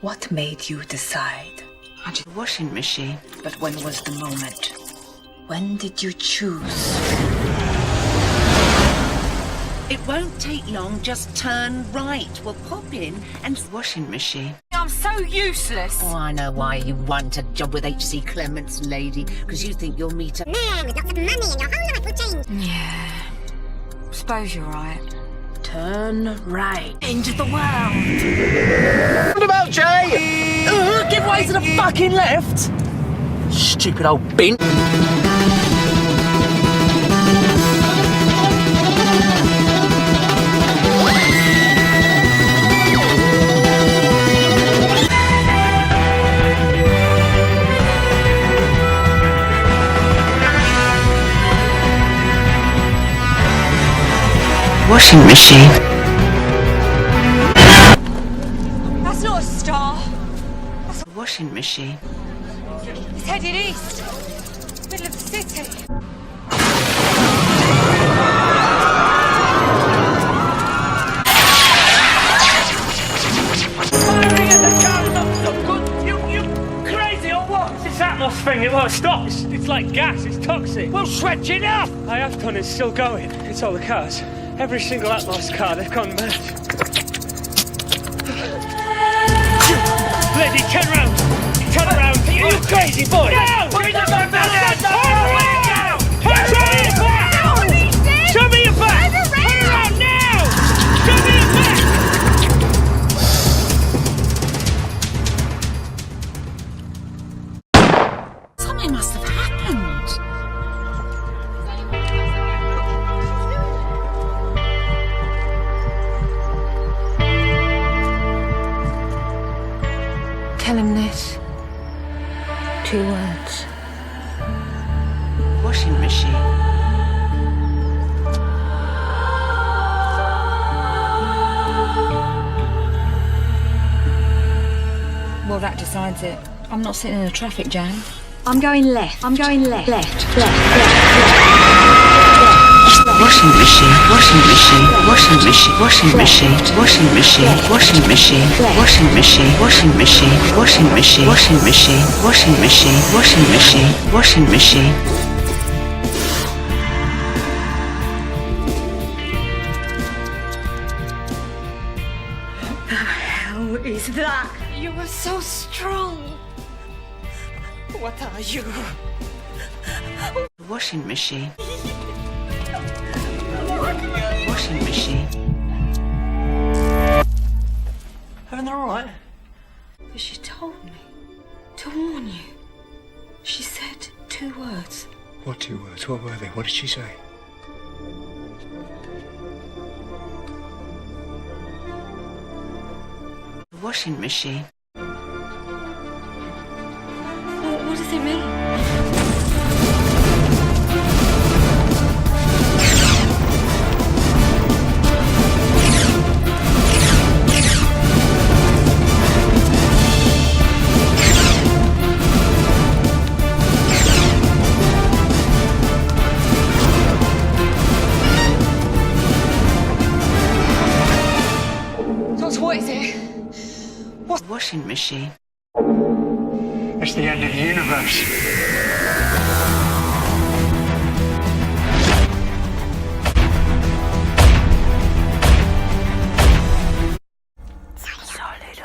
What made you decide? Washing machine. But when was the moment? When did you choose? It won't take long, just turn right. We'll pop in and... Washing machine. I'm so useless. Oh, I know why you want a job with H.C. Clements, lady, because you think you'll meet a man with lots of money and your whole life will change. Yeah, suppose you're right. Turn right. Into the world. What about Jay? Give way to the fucking left. Stupid old bin. washing machine. That's not a star. That's a washing machine. It's headed east. Middle of the city. Thing, it won't stop. It's like gas, it's toxic. Well, switch it up! I have done, it's still going. It's all the cars. Every single Atmos car, they've gone mad. Lady, turn around! Turn around! You crazy boy! No! Show me your back! Show me your back! Turn around now! Show me your back! Something must have happened. Tell him this. 2 words. Washing machine. Well, that decides it. I'm not sitting in a traffic jam. I'm going left. I'm going left. Left. Washing machine, washing machine, washing machine, washing machine, washing machine, washing machine, washing machine, washing machine, washing machine, washing machine, washing machine, washing machine, washing machine. What the hell is that? You were so strong. What are you? Washing machine. Washing machine. Everything alright? But she told me to warn you. She said 2 words. What 2 words? What were they? What did she say? Washing machine. What does it mean? What is it? What? Washing machine. It's the end of the universe. Solid.